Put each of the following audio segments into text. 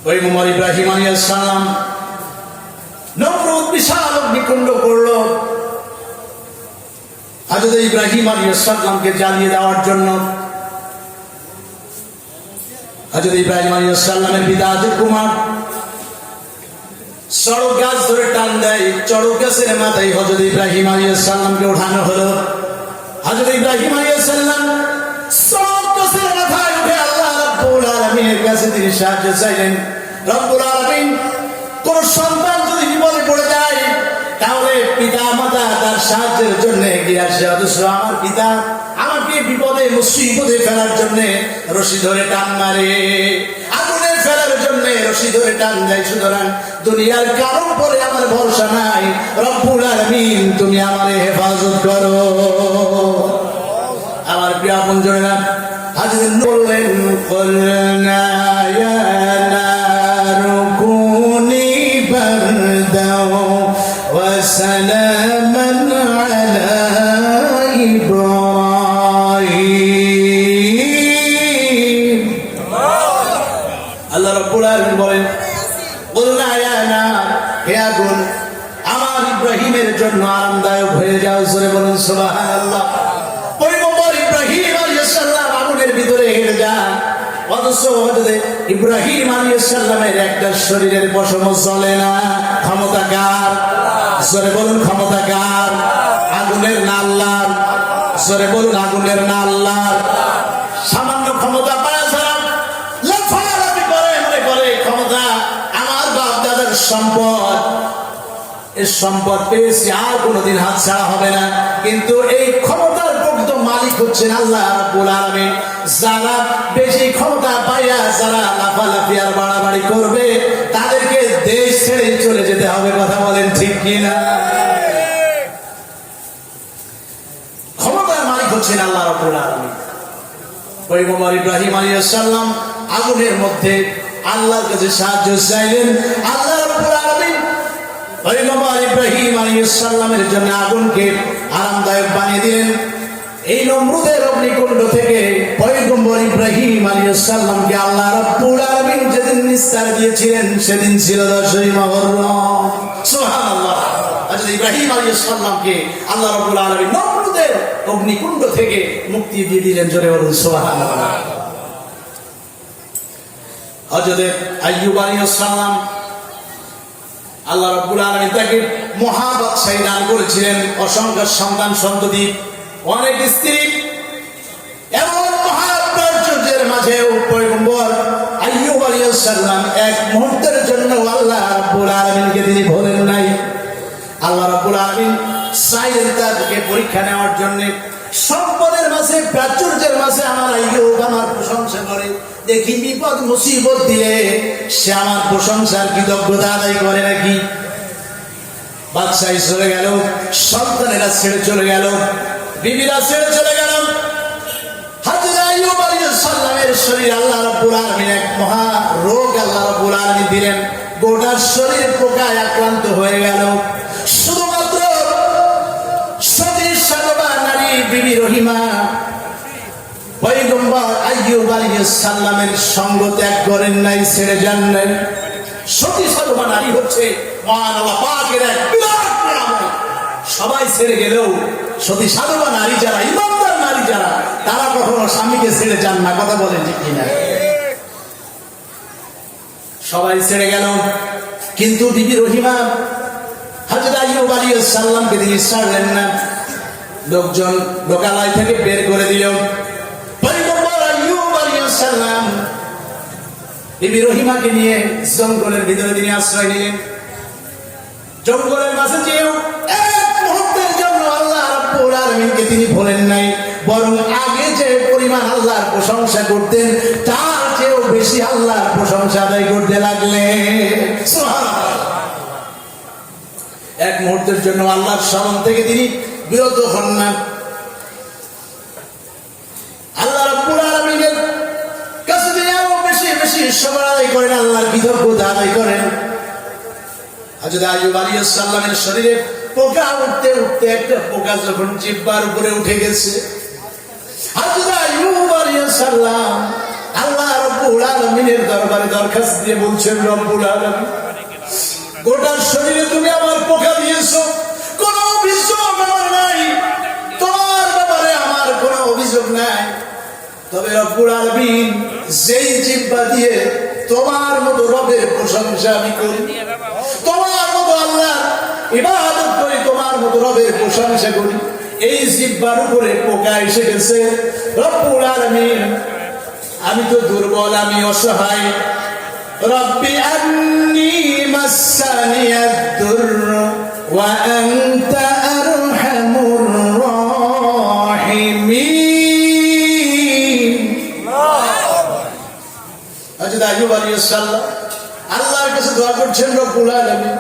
পয়গম্বর ইব্রাহিম আলাইহিস সালাম নমরুদ বিশাল অগ্নিকুণ্ড করল হযরত ইব্রাহিম আলাইহিস সালামকে জ্বালিয়ে দেওয়ার জন্য। হযরত ইব্রাহিম আলাইহিস সালামের পিতা আদম কুমার চড়ক গাছ ধরে টান দেয়, চড়ক গাছের মাথায় হযরত ইব্রাহিম আলাইহিস সালামকে ওঠানো হলো। হযরত ইব্রাহিম আলাইহিস সালাম চড়ক গাছের মাথায় উঠে আল্লাহ রাব্বুল আলামিনের কাছে তিনি সাহায্য চাইলেন। রব্বুল আলামিন কোন সন্তান যদি বিপদে পড়ে যায় তাহলে পিতা মাতা তার সাহায্যের জন্য এগিয়ে আসে, অথচ আমার পিতা আমাকে বিপদে মুসিবতে ফেলার জন্য রশি ধরে টান মারে, আগুনে ফেলার জন্য রশি ধরে টান দেয়। সুতরাং দুনিয়ার কারণ পরে আমার ভরসা নাই, রব্বুল আলামিন তুমি আমারে হেফাজত করো। আমার প্রিয় আপনজনেরা, হাজরিন বললেন কুলনা ইয়া নারু কুনি বারদাও ওয়া সালামান আলা ইব্রাহিম। আল্লাহ রাব্বুল আলামিন বলেন কুলনা ইয়া নার, হে আগুন আমার ইব্রাহিমের জন্য আরামদায়ক হয়ে যাও। জোরে বলুন সুবহানাল্লাহ। পয়গম্বর ইব্রাহিম আলাইহিস সালাম আগুনের ভিতরে হেঁটে যান, অথচ হযরত ইব্রাহিম আলাইহিস সালামের একটা শরীরের পশমও চলে না। ক্ষমতা কার? জোরে বলুন ক্ষমতা কার? আগুনের না আল্লাহর? জোরে বলুন আগুনের না আল্লাহর? সামান্য ক্ষমতা পায় ছাড়া লাফালাফি করে, মনে করে ক্ষমতা আমার বাপ দাদার সম্পদ, এই সম্পদ পেয়েছি আর কোনোদিন হাত ছাড়া হবে না। কিন্তু এই ক্ষমতার প্রকৃত মালিক হচ্ছেন আল্লাহ রাব্বুল আলামিন। যারা বেশি ক্ষমতা পাইয়া যারা লাফালাফি আর বাড়াবাড়ি করবে তাদেরকে দেশ ছেড়ে চলে যেতে হবে। কথা বলেন ঠিক কিনা? ক্ষমতার মালিক হচ্ছেন আল্লাহ রাব্বুল আলামিন। পয়গম্বর ইব্রাহিম আলাইহিস সালাম আগুনের মধ্যে আল্লাহর কাছে সাহায্য চাইলেন। আল্লাহ রাব্বুল আলামিন পয়গম্বর ইব্রাহিম আলাইহিস সালামের জন্য আগুনকে আরামদায়ক বানিয়ে দিলেন। এই নমরুদের অগ্নিকুণ্ড থেকে পয়গম্বর ইব্রাহিম আলাইহিস সালামকে আল্লাহ রাব্বুল আলামিন যেদিন নিস্তার দিয়েছিলেন সেদিন ছিল 10ই মুহররম। সুবহানাল্লাহ। হযরত ইব্রাহিম আলাইহিস সালামকে আল্লাহ রাব্বুল আলামিন নমরুদের অগ্নিকুণ্ড থেকে মুক্তি দিয়ে দিলেন। জোরে বলুন সুবহানাল্লাহ। হযরত আইয়ুব আলাইহিস সালাম আল্লাহ রাব্বুল আলামিন তাকে মহাবাদশাহী দান করেছিলেন, অসংখ্য সন্তান সন্ততি, অনেক স্ত্রী। এমন মহাপ্রাচুর্যের মাঝেও পয়গম্বর আইয়ুব আলাইহিস সালাম এক মুহূর্তের জন্য আল্লাহ রাব্বুল আলামিনকে তিনি ভোলেন নাই। আল্লাহ রাব্বুল আলামিন চাইলেন তাকে পরীক্ষা নেওয়ার জন্য। সম্পদের মাঝে, প্রাচুর্যের মাঝে আমার আইয়ুব আমার প্রশংসা করে, দেখি বিপদ মুসিবত দিলে সে আমার প্রশংসার কৃতজ্ঞতা আদায় করে নাকি। বাদশাহী চলে গেল, সন্তানেরা ছেড়ে চলে গেল, বিবিরা ছেড়ে চলে গেল। হযরত আইয়ুব আলাইহিস সালামের শরীরে আল্লাহ রাব্বুল আলামিন এক মহা রোগ আল্লাহ রাব্বুল আলামিন দিলেন। গোটা শরীর পোকায় আক্রান্ত হয়ে গেল। শুধুমাত্র সতী সাধবা নারী বিবি রহিমা পয়গম্বর আইয়ুব আলাইহিস সালামের সঙ্গ ত্যাগ করেন নাই, ছেড়ে যান নাই। সতী সাধবা নারী হচ্ছে মহান আল্লাহ পাকের এক বিরাট নিয়ামত। সবাই ছেড়ে গেলেও সতী সাধবা নারী যারা, ইমানদার নারী যারা, তারা কখনো স্বামীকে ছেড়ে যান না। কথা বলেন ঠিক কিনা? সবাই ছেড়ে গেল, কিন্তু বিবি রহিমা হযরত আইয়ুব আলাইহিস সালামকে তিনি ছাড়লেন না। লোকজন লোকালয় থেকে বের করে দিল। পয়গম্বর আইয়ুব আলাইহিস সালাম বিবি রহিমাকে নিয়ে জঙ্গলের ভিতরে তিনি আশ্রয় নিলেন। জঙ্গলের মাঝে যেও এক মুহূর্তের জন্য আল্লাহ রাব্বুল আলামিনকে তিনি ভোলেন নাই, বরং আগে যে পরিমাণ আল্লাহর প্রশংসা করতেন তার চেয়েও বেশি আল্লাহর প্রশংসা আদায় করতে লাগলেন। সুবহানাল্লাহ। এক মুহূর্তের জন্য আল্লাহর স্মরণ থেকে তিনি বিরত হন না। আল্লাহ রাব্বুল আলামিনের কাছে তিনি আরো বেশি বেশি সবার আদায় করেন, আল্লাহর কৃতজ্ঞতা আদায় করেন। হযরত আইয়ুব আলাইহিস সালামের শরীরে পোকা উঠতে উঠতে একটা পোকা যখন জিহ্বার উপরে উঠে গেছে, হযরত আইয়ুব আলাইহিস সালাম আল্লাহ রব্বুল আলামিনের দরবারে দরখাস্ত দিয়ে বলছেন, রব্বুল আলামিন গোটা শরীরে তুমি আমার পোকা দিয়েছো, কোনো অভিযোগ আমার নাই, তোমার ব্যাপারে আমার কোনো অভিযোগ নাই। তবে রব্বুল আলামিন যেই জিহ্বা দিয়ে তোমার মতো রবের প্রশংসা আমি করি, তোমার মতো আল্লাহ ইবাদত করি, তোমার মতো রবের প্রশংসা করি, এই জিহ্বার উপরে পোকা এসে গেছে। রব্বুল আলামিন আমি তো দুর্বল, আমি অসহায়। রব্বি আন্নী মাসানিয়াদ দুরর ওয়া আনতা আরহামুর রাহিমিন। হযরত আইয়ুব আলাইহিস সালাম আল্লাহর কাছে দোয়া করছেন, রব্বুল আলামিন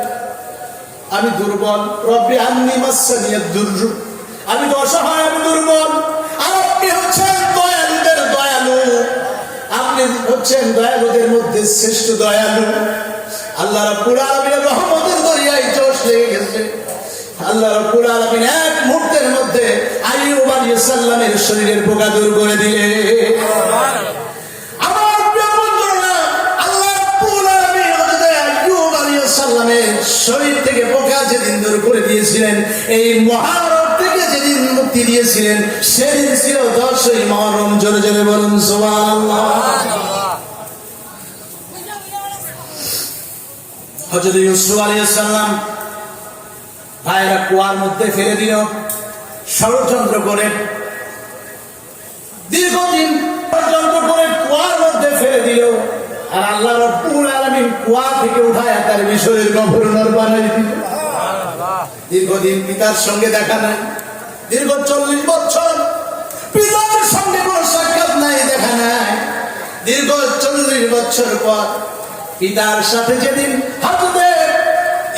আমি দুর্বল, রব্বি আন্নী মাসানিয়াদ দুরর, আমি তো অসহায়, আমি দুর্বল, আর আপনি হচ্ছেন দয়ালুদের দয়ালু, আপনি হচ্ছেন দয়ালুদের মধ্যে শ্রেষ্ঠ দয়ালু। আল্লাহ রাব্বুল আলামিনের রহমতের দরিয়ায় জোশ লেগে গেছে। আল্লাহ রাব্বুল আলামিন এক মুহূর্তের মধ্যে আইয়ুব আলাইহিস সালামের শরীরের পোকা দূর করে দিলেন। আমার প্রিয় বন্ধুরা, আল্লাহ রাব্বুল আলামিন হযরত আইয়ুব আলাইহিস সালামের শরীর থেকে পোকা যেদিন দূর করে দিয়েছিলেন, এই মুহররম থেকে যেদিন মুক্তি দিয়েছিলেন, সেদিন ছিল 10ই মুহররম। জোরে জোরে বলুন সুবহানাল্লাহ। হযরত ইউসুফ আলাইহিস সালাম ভাইরা কুয়ার মধ্যে ফেলে দিল ষড়যন্ত্র করে, দীর্ঘদিন ষড়যন্ত্র করে কুয়ার মধ্যে ফেলে দিল। আর আল্লাহ রাব্বুল আলামিন কুয়া থেকে উঠায় তার মিশরের গভর্নর বানাই দিল। দীর্ঘদিন পিতার সঙ্গে দেখা নাই, দীর্ঘ 40 বছর পিতার সঙ্গে কোনো সাক্ষাৎ নাই, দেখা নাই। দীর্ঘ 40 বছর পর পিতার সাথে যেদিন হযরত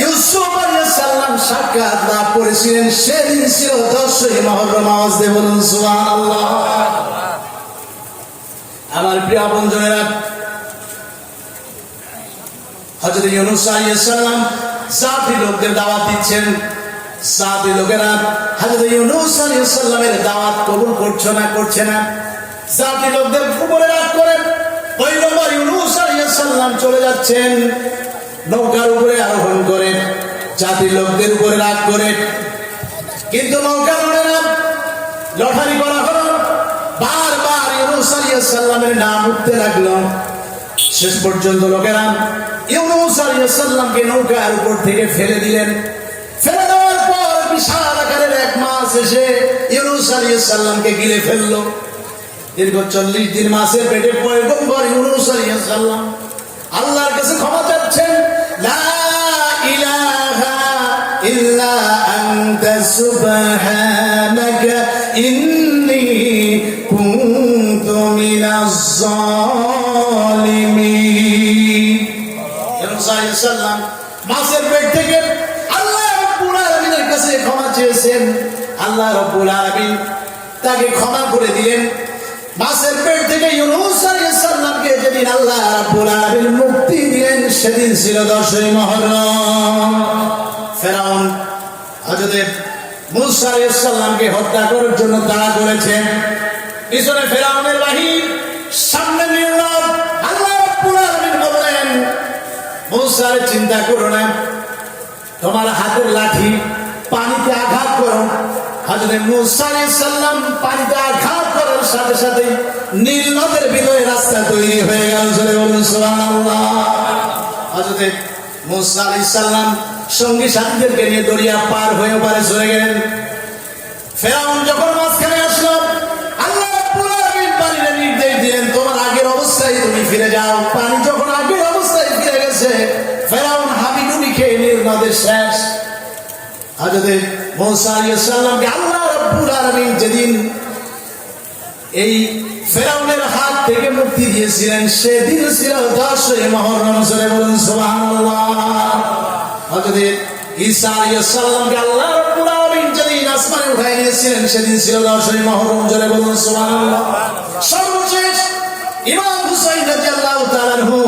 ইউসুফ আলাইহিস সালাম সাক্ষাৎ লাভ করেছিলেন, সেদিন ছিল 10ই মুহররম। আওয়াজ দিয়ে বলুন সুবহানাল্লাহ। আমার প্রিয় বন্ধুরা, হযরত ইউনূস আলাইহিস সালাম জাতি লোকদের দাওয়াত দিচ্ছেন। জাতি লোকেরা হযরত ইউনূস আলাইহিস সালামের দাওয়াত কবুল করছে না। জাতি লোকদের উপরে রাগ করে পয়গম্বর ইউনূস আলাইহিস সালাম চলে যাচ্ছেন নৌকার উপরে আরোহণ করে, জাতির লোকদের উপরে রাগ করে। কিন্তু নৌকা উড়ে না, লটারি করা হলো, বারবার ইউনূস আলাইহিস সালামের নাম উঠতে লাগলো। শেষ পর্যন্ত লোকেরা ইউনূস আলাইহিস সালামকে নৌকার উপর থেকে ফেলে দিলেন। ফেলে দেওয়ার পর বিশাল আকারের এক মাছ এসে ইউনূস আলাইহিস সালামকে গিলে ফেললো। দীর্ঘ 40 দিন মাছের পেটে পয়গম্বর ইউনূস আলাইহিস সালাম আল্লাহর কাছে ক্ষমা চাচ্ছেন, লা ইলাহা ইল্লা আনতা সুবহানাকা ইন্নী কুনতু মিনাজ জালিমিন। ইউনূস আলাইহিস সালাম মাছের পেট থেকে আল্লাহ রাব্বুল আলামিনের কাছে ক্ষমা চেয়েছেন। আল্লাহ রাব্বুল আলামিন তাকে ক্ষমা করে দিলেন। মাছের পেট থেকে ইউনূস আলাইহিস সালামকে যেদিন আল্লাহ রাব্বুল আলামিন মুক্তি দিলেন, সেদিন ছিল 10ই মুহররম। ফেরাউন হযরত মূসা আলাইহিস সালামকে হত্যা করার জন্য তাড়া করেছেন। পিছনে ফেরাউনের বাহিনী, সামনে নীরব। আল্লাহ রাব্বুল আলামিন বললেন, মূসা চিন্তা করো না, তোমার হাতের লাঠি পানিতে আঘাত করো। হযরত মূসা আলাইহিস সালাম পানিতে আঘাত করার সাথে সাথে নীল নদের ভিতরে রাস্তা তৈরি হয়ে গেল। জোরে বলুন সুবহানাল্লাহ। হযরত মূসা আলাইহিস সালাম সঙ্গী সাথীদেরকে নিয়ে দরিয়া পার হয়ে পারে চলে গেলেন। ফেরাউন যখন মাঝখানে আসলো, আল্লাহ রাব্বুল আলামিন পানির নির্দেশ দিলেন, তোমার আগের অবস্থায় তুমি ফিরে যাও। পানি যখন আগের অবস্থায় ফিরে গেছে, ফেরাউন হাবিডুবি খেয়ে নীল নদের শেষ। হযরত মূসা আলাইহিস সালামকে আল্লাহ রাব্বুল আলামিন যেদিন এই ফেরাউনের হাত থেকে মুক্তি দিয়েছিলেন, সেদিন ছিল 10ই মুহররম। জোরে বলুন সুবহানাল্লাহ। হযরত ঈসা আলাইহিস সালামকে আল্লাহ রাব্বুল আলামিন যেদিন আসমানে উঠায় নিয়েছিলেন, সেদিন ছিল 10ই মুহররম। জোরে বলুন সুবহানাল্লাহ। সর্বশেষ ইমাম হুসাইন রাদিয়াল্লাহু তাআলা আনহু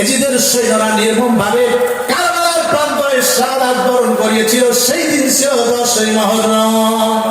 এজিদের সৈন্যরা নির্মমভাবে কারবালার প্রান্তরে শাহাদাত বরণ করিয়েছিল, সেই দিন ছিল 10ই মুহররম।